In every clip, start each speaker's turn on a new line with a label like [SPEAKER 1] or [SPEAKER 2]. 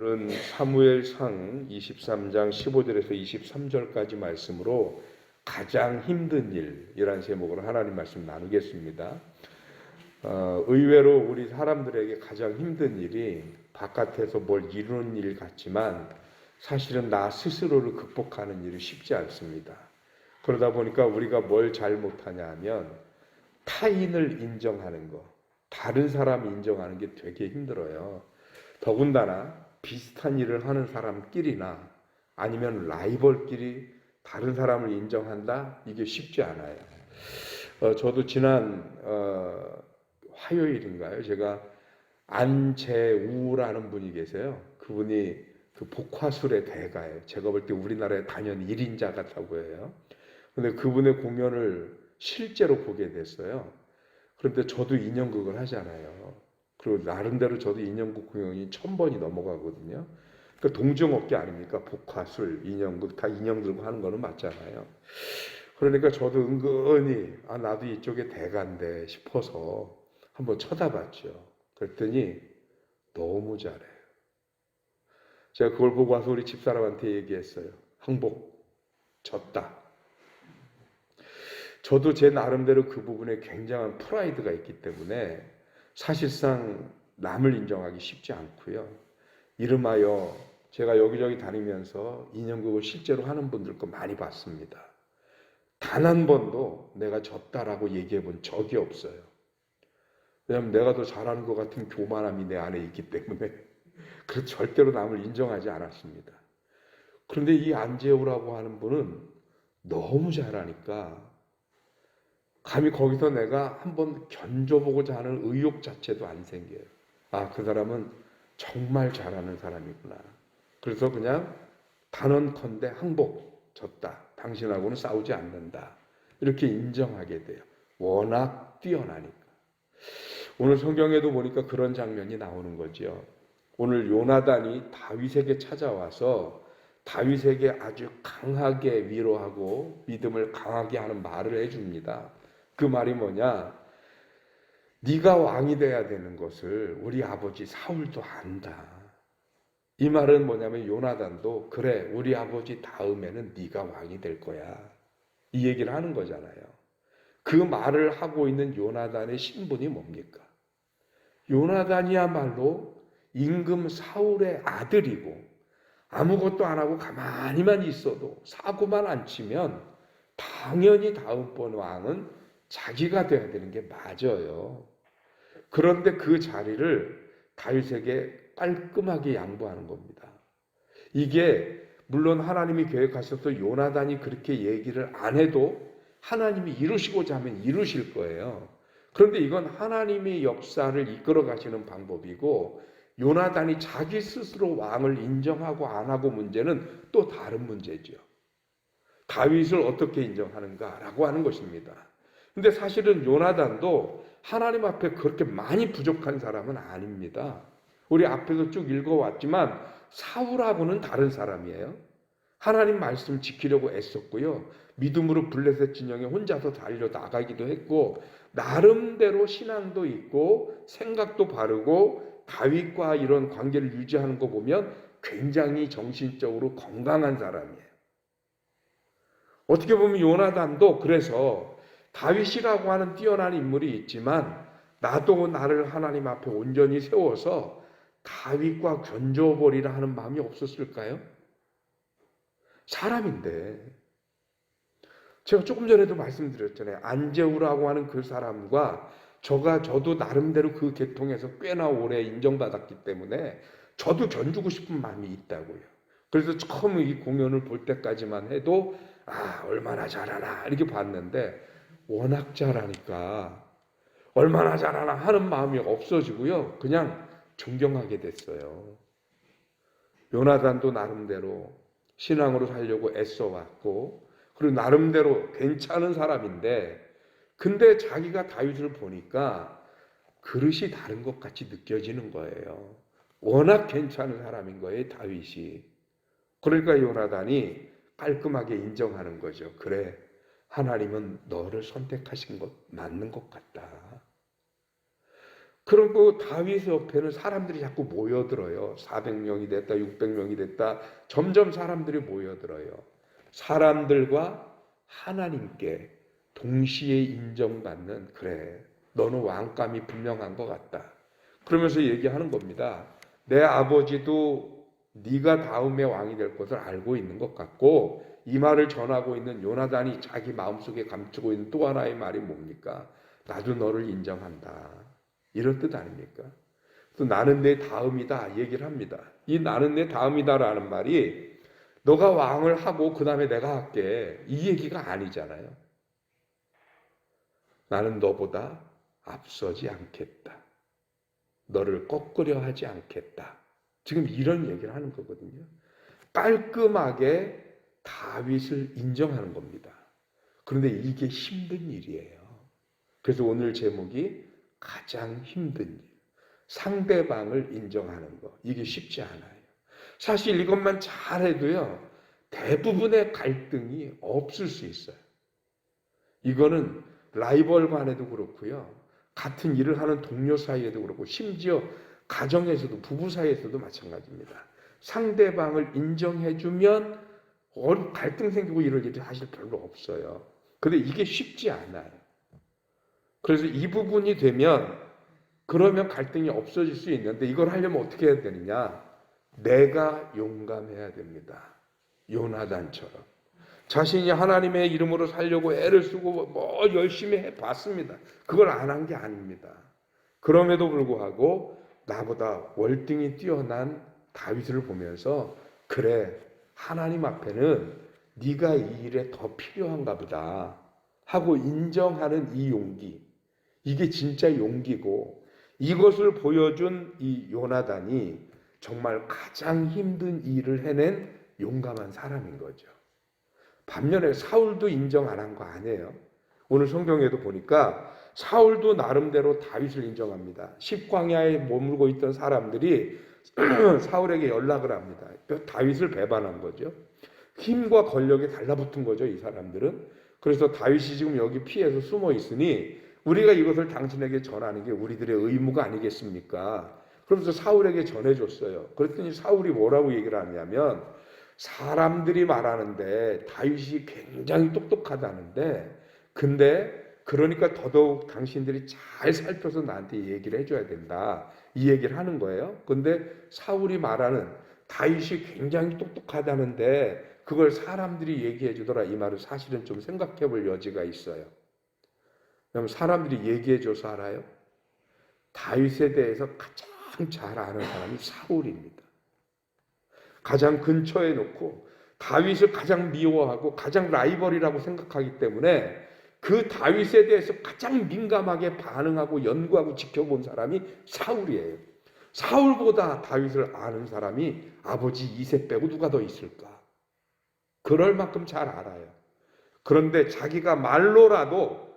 [SPEAKER 1] 오늘은 사무엘상 23장 15절에서 23절까지 말씀으로 가장 힘든 일이라는 제목으로 하나님 말씀 나누겠습니다. 의외로 우리 사람들에게 가장 힘든 일이 바깥에서 뭘 이루는 일 같지만 사실은 나 스스로를 극복하는 일이 쉽지 않습니다. 그러다 보니까 우리가 뭘 잘못하냐 하면 타인을 인정하는 거, 다른 사람 인정하는 게 되게 힘들어요. 더군다나 비슷한 일을 하는 사람끼리나 아니면 라이벌끼리 다른 사람을 인정한다? 이게 쉽지 않아요. 저도 지난 화요일인가요? 제가 안재우라는 분이 계세요. 그분이 그 복화술의 대가예요. 제가 볼 때 우리나라의 단연 1인자 같아 보여요. 근데 그분의 공연을 실제로 보게 됐어요. 그런데 저도 인형극을 하잖아요. 그리고 나름대로 저도 인형극 공연이 1000번이 넘어가거든요. 그러니까 동정업계 아닙니까? 복화술, 인형극 다 인형 들고 하는 거는 맞잖아요. 그러니까 저도 은근히 나도 이쪽에 대가인데 싶어서 한번 쳐다봤죠. 그랬더니 너무 잘해요. 제가 그걸 보고 와서 우리 집사람한테 얘기했어요. 항복, 졌다. 저도 제 나름대로 그 부분에 굉장한 프라이드가 있기 때문에 사실상 남을 인정하기 쉽지 않고요. 이름하여 제가 여기저기 다니면서 인형극을 실제로 하는 분들 거 많이 봤습니다. 단 한 번도 내가 졌다라고 얘기해 본 적이 없어요. 왜냐하면 내가 더 잘하는 것 같은 교만함이 내 안에 있기 때문에 그래서 절대로 남을 인정하지 않았습니다. 그런데 이 안재우라고 하는 분은 너무 잘하니까 감히 거기서 내가 한번 견뎌보고자 하는 의욕 자체도 안 생겨요. 그 사람은 정말 잘하는 사람이구나. 그래서 그냥 단언컨대 항복, 졌다. 당신하고는 싸우지 않는다. 이렇게 인정하게 돼요. 워낙 뛰어나니까. 오늘 성경에도 보니까 그런 장면이 나오는 거죠. 오늘 요나단이 다윗에게 찾아와서 다윗에게 아주 강하게 위로하고 믿음을 강하게 하는 말을 해줍니다. 그 말이 뭐냐? 네가 왕이 돼야 되는 것을 우리 아버지 사울도 안다. 이 말은 뭐냐면 요나단도 그래 우리 아버지 다음에는 네가 왕이 될 거야. 이 얘기를 하는 거잖아요. 그 말을 하고 있는 요나단의 신분이 뭡니까? 요나단이야말로 임금 사울의 아들이고 아무것도 안 하고 가만히만 있어도 사고만 안 치면 당연히 다음번 왕은 자기가 돼야 되는 게 맞아요. 그런데 그 자리를 다윗에게 깔끔하게 양보하는 겁니다. 이게 물론 하나님이 계획하셔서 요나단이 그렇게 얘기를 안 해도 하나님이 이루시고자 하면 이루실 거예요. 그런데 이건 하나님의 역사를 이끌어 가시는 방법이고 요나단이 자기 스스로 왕을 인정하고 안 하고 문제는 또 다른 문제죠. 다윗을 어떻게 인정하는가라고 하는 것입니다. 근데 사실은 요나단도 하나님 앞에 그렇게 많이 부족한 사람은 아닙니다. 우리 앞에서 쭉 읽어왔지만 사울하고는 다른 사람이에요. 하나님 말씀 지키려고 애썼고요. 믿음으로 블레셋 진영에 혼자서 달려나가기도 했고 나름대로 신앙도 있고 생각도 바르고 다윗과 이런 관계를 유지하는 거 보면 굉장히 정신적으로 건강한 사람이에요. 어떻게 보면 요나단도 그래서 다윗이라고 하는 뛰어난 인물이 있지만 나도 나를 하나님 앞에 온전히 세워서 다윗과 견줘버리라 하는 마음이 없었을까요? 사람인데 제가 조금 전에도 말씀드렸잖아요. 안재우라고 하는 그 사람과 저도 나름대로 그 계통에서 꽤나 오래 인정받았기 때문에 저도 견주고 싶은 마음이 있다고요. 그래서 처음 이 공연을 볼 때까지만 해도 얼마나 잘하나 이렇게 봤는데 워낙 잘하니까 얼마나 잘하나 하는 마음이 없어지고요. 그냥 존경하게 됐어요. 요나단도 나름대로 신앙으로 살려고 애써왔고 그리고 나름대로 괜찮은 사람인데 근데 자기가 다윗을 보니까 그릇이 다른 것 같이 느껴지는 거예요. 워낙 괜찮은 사람인 거예요, 다윗이. 그러니까 요나단이 깔끔하게 인정하는 거죠. 그래, 하나님은 너를 선택하신 것 맞는 것 같다. 그리고 다윗 옆에는 사람들이 자꾸 모여들어요. 400명이 됐다, 600명이 됐다. 점점 사람들이 모여들어요. 사람들과 하나님께 동시에 인정받는, 그래, 너는 왕감이 분명한 것 같다. 그러면서 얘기하는 겁니다. 내 아버지도 네가 다음에 왕이 될 것을 알고 있는 것 같고, 이 말을 전하고 있는 요나단이 자기 마음속에 감추고 있는 또 하나의 말이 뭡니까? 나도 너를 인정한다. 이런 뜻 아닙니까? 또 나는 내 다음이다 얘기를 합니다. 이 나는 내 다음이다라는 말이 너가 왕을 하고 그 다음에 내가 할게 이 얘기가 아니잖아요. 나는 너보다 앞서지 않겠다. 너를 꺾으려 하지 않겠다. 지금 이런 얘기를 하는 거거든요. 깔끔하게 다윗을 인정하는 겁니다. 그런데 이게 힘든 일이에요. 그래서 오늘 제목이 가장 힘든 일. 상대방을 인정하는 거. 이게 쉽지 않아요. 사실 이것만 잘해도요. 대부분의 갈등이 없을 수 있어요. 이거는 라이벌 간에도 그렇고요. 같은 일을 하는 동료 사이에도 그렇고 심지어 가정에서도 부부 사이에서도 마찬가지입니다. 상대방을 인정해주면 갈등 생기고 이럴 일이 사실 별로 없어요. 근데 이게 쉽지 않아요. 그래서 이 부분이 되면 그러면 갈등이 없어질 수 있는데 이걸 하려면 어떻게 해야 되느냐? 내가 용감해야 됩니다. 요나단처럼. 자신이 하나님의 이름으로 살려고 애를 쓰고 뭐 열심히 해봤습니다. 그걸 안 한 게 아닙니다. 그럼에도 불구하고 나보다 월등히 뛰어난 다윗을 보면서 그래 하나님 앞에는 네가 이 일에 더 필요한가 보다 하고 인정하는 이 용기, 이게 진짜 용기고 이것을 보여준 이 요나단이 정말 가장 힘든 일을 해낸 용감한 사람인 거죠. 반면에 사울도 인정 안 한 거 아니에요. 오늘 성경에도 보니까 사울도 나름대로 다윗을 인정합니다. 십광야에 머물고 있던 사람들이 사울에게 연락을 합니다. 다윗을 배반한 거죠. 힘과 권력에 달라붙은 거죠, 이 사람들은. 그래서 다윗이 지금 여기 피해서 숨어 있으니 우리가 이것을 당신에게 전하는 게 우리들의 의무가 아니겠습니까? 그러면서 사울에게 전해줬어요. 그랬더니 사울이 뭐라고 얘기를 하냐면 사람들이 말하는데 다윗이 굉장히 똑똑하다는데 근데 그러니까 더더욱 당신들이 잘 살펴서 나한테 얘기를 해줘야 된다. 이 얘기를 하는 거예요. 근데 사울이 말하는 다윗이 굉장히 똑똑하다는데 그걸 사람들이 얘기해 주더라. 이 말을 사실은 좀 생각해 볼 여지가 있어요. 그럼 사람들이 얘기해 줘서 알아요? 다윗에 대해서 가장 잘 아는 사람이 사울입니다. 가장 근처에 놓고 다윗을 가장 미워하고 가장 라이벌이라고 생각하기 때문에 그 다윗에 대해서 가장 민감하게 반응하고 연구하고 지켜본 사람이 사울이에요. 사울보다 다윗을 아는 사람이 아버지 이새 빼고 누가 더 있을까? 그럴 만큼 잘 알아요. 그런데 자기가 말로라도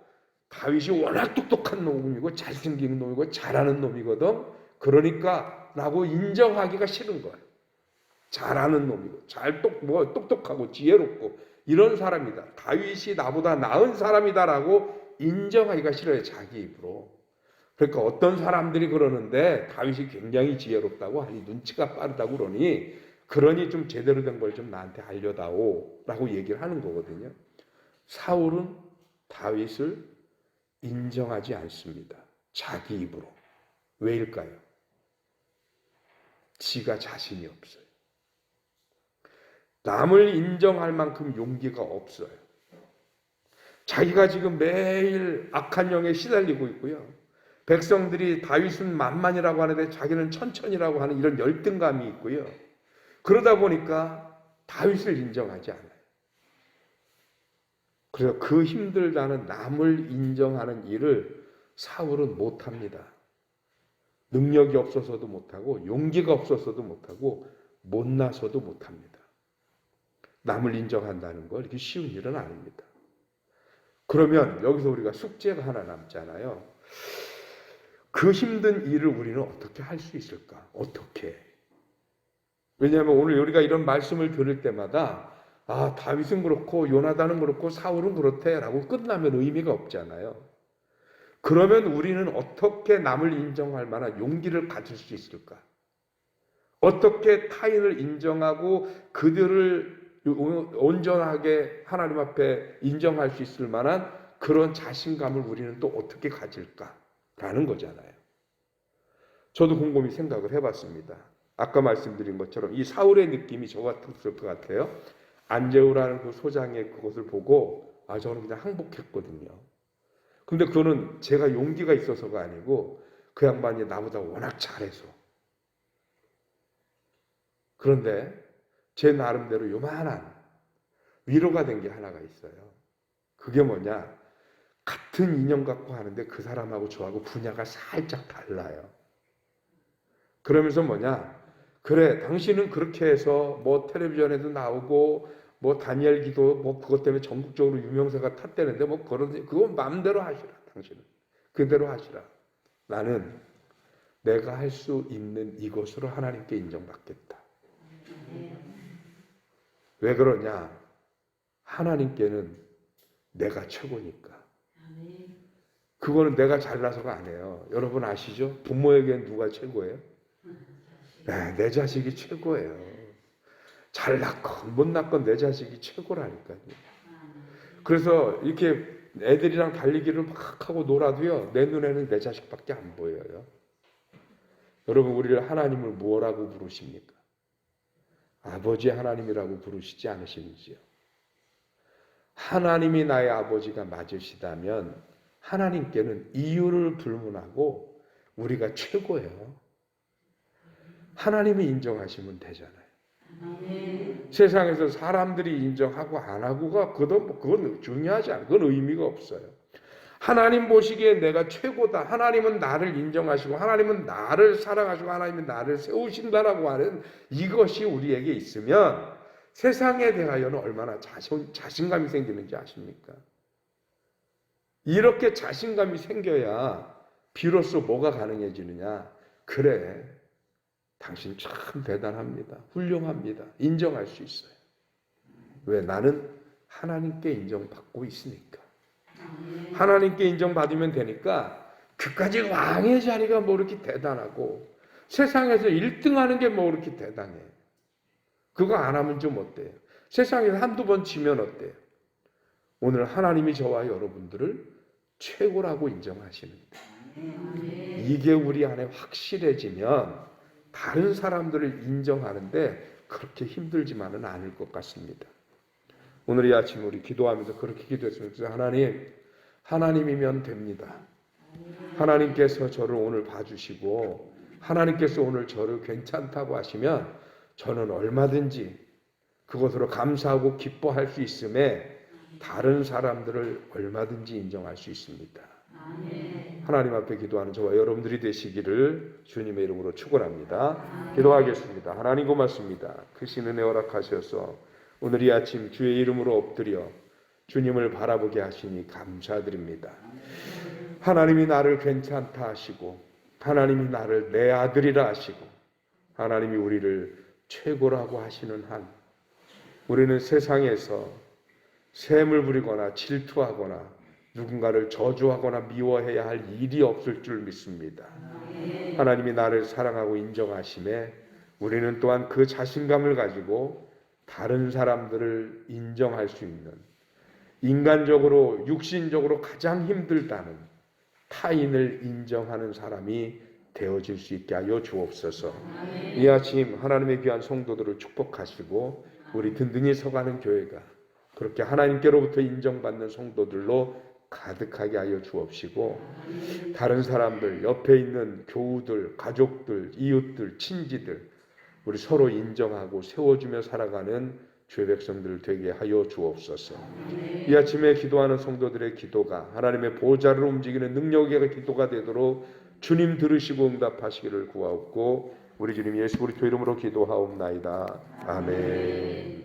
[SPEAKER 1] 다윗이 워낙 똑똑한 놈이고 잘생긴 놈이고 잘하는 놈이거든. 그러니까 라고 인정하기가 싫은 거예요. 잘하는 놈이고 똑똑하고 지혜롭고 이런 사람이다. 다윗이 나보다 나은 사람이다라고 인정하기가 싫어요. 자기 입으로. 그러니까 어떤 사람들이 그러는데 다윗이 굉장히 지혜롭다고 하니 눈치가 빠르다고 그러니 좀 제대로 된 걸 좀 나한테 알려다오 라고 얘기를 하는 거거든요. 사울은 다윗을 인정하지 않습니다. 자기 입으로. 왜일까요? 지가 자신이 없어요. 남을 인정할 만큼 용기가 없어요. 자기가 지금 매일 악한 영에 시달리고 있고요. 백성들이 다윗은 만만이라고 하는데 자기는 천천이라고 하는 이런 열등감이 있고요. 그러다 보니까 다윗을 인정하지 않아요. 그래서 그 힘들다는 남을 인정하는 일을 사울은 못합니다. 능력이 없어서도 못하고 용기가 없어서도 못하고 못나서도 못합니다. 남을 인정한다는 거 이렇게 쉬운 일은 아닙니다. 그러면 여기서 우리가 숙제가 하나 남잖아요. 그 힘든 일을 우리는 어떻게 할 수 있을까? 어떻게? 왜냐하면 오늘 우리가 이런 말씀을 들을 때마다 다윗은 그렇고 요나단은 그렇고 사울은 그렇대라고 끝나면 의미가 없잖아요. 그러면 우리는 어떻게 남을 인정할 만한 용기를 가질 수 있을까? 어떻게 타인을 인정하고 그들을 온전하게 하나님 앞에 인정할 수 있을 만한 그런 자신감을 우리는 또 어떻게 가질까라는 거잖아요. 저도 곰곰이 생각을 해봤습니다. 아까 말씀드린 것처럼 이 사울의 느낌이 저 같았을 것 같아요. 안제우라는 그 소장의 그것을 보고 저는 그냥 항복했거든요. 근데 그거는 제가 용기가 있어서가 아니고 그 양반이 나보다 워낙 잘해서. 그런데 제 나름대로 요만한 위로가 된 게 하나가 있어요. 그게 뭐냐? 같은 인연 갖고 하는데 그 사람하고 저하고 분야가 살짝 달라요. 그러면서 뭐냐? 그래, 당신은 그렇게 해서 뭐 텔레비전에도 나오고 뭐 다니엘 기도 뭐 그것 때문에 전국적으로 유명세가 탔다는데 뭐 그건 마음대로 하시라. 당신은 그대로 하시라. 나는 내가 할 수 있는 이것으로 하나님께 인정받겠다. 왜 그러냐? 하나님께는 내가 최고니까. 그거는 내가 잘나서가 아니에요. 여러분 아시죠? 부모에겐 누가 최고예요? 네, 내 자식이 최고예요. 잘났건 못 낳건 내 자식이 최고라니까요. 그래서 이렇게 애들이랑 달리기를 막 하고 놀아도요, 내 눈에는 내 자식밖에 안 보여요. 여러분, 우리를 하나님을 뭐라고 부르십니까? 아버지 하나님이라고 부르시지 않으시는지요? 하나님이 나의 아버지가 맞으시다면 하나님께는 이유를 불문하고 우리가 최고예요. 하나님이 인정하시면 되잖아요. 세상에서 사람들이 인정하고 안 하고가 그건 중요하지 않아요. 그건 의미가 없어요. 하나님 보시기에 내가 최고다. 하나님은 나를 인정하시고 하나님은 나를 사랑하시고 하나님은 나를 세우신다라고 하는 이것이 우리에게 있으면 세상에 대하여는 얼마나 자신감이 생기는지 아십니까? 이렇게 자신감이 생겨야 비로소 뭐가 가능해지느냐? 그래, 당신 참 대단합니다. 훌륭합니다. 인정할 수 있어요. 왜? 나는 하나님께 인정받고 있으니까. 하나님께 인정받으면 되니까 그까지 왕의 자리가 뭐 이렇게 대단하고 세상에서 1등 하는 게 뭐 이렇게 대단해. 그거 안 하면 좀 어때요? 세상에서 한두 번 지면 어때요? 오늘 하나님이 저와 여러분들을 최고라고 인정하시는데 이게 우리 안에 확실해지면 다른 사람들을 인정하는데 그렇게 힘들지만은 않을 것 같습니다. 오늘 이 아침 우리 기도하면서 그렇게 기도했습니다. 하나님이면 됩니다. 하나님께서 저를 오늘 봐주시고 하나님께서 오늘 저를 괜찮다고 하시면 저는 얼마든지 그것으로 감사하고 기뻐할 수 있음에 다른 사람들을 얼마든지 인정할 수 있습니다. 하나님 앞에 기도하는 저와 여러분들이 되시기를 주님의 이름으로 축원합니다. 기도하겠습니다. 하나님 고맙습니다. 크신 은혜 허락하셔서 오늘 이 아침 주의 이름으로 엎드려 주님을 바라보게 하시니 감사드립니다. 하나님이 나를 괜찮다 하시고 하나님이 나를 내 아들이라 하시고 하나님이 우리를 최고라고 하시는 한 우리는 세상에서 셈을 부리거나 질투하거나 누군가를 저주하거나 미워해야 할 일이 없을 줄 믿습니다. 하나님이 나를 사랑하고 인정하심에 우리는 또한 그 자신감을 가지고 다른 사람들을 인정할 수 있는 인간적으로 육신적으로 가장 힘들다는 타인을 인정하는 사람이 되어질 수 있게 하여 주옵소서. 이 아침 하나님의 귀한 성도들을 축복하시고 우리 든든히 서가는 교회가 그렇게 하나님께로부터 인정받는 성도들로 가득하게 하여 주옵시고 다른 사람들, 옆에 있는 교우들, 가족들, 이웃들, 친지들 우리 서로 인정하고 세워주며 살아가는 주의 백성들 되게 하여 주옵소서. 이 아침에 기도하는 성도들의 기도가 하나님의 보좌를 움직이는 능력의 기도가 되도록 주님 들으시고 응답하시기를 구하옵고 우리 주님 예수 그리스도 이름으로 기도하옵나이다. 아멘.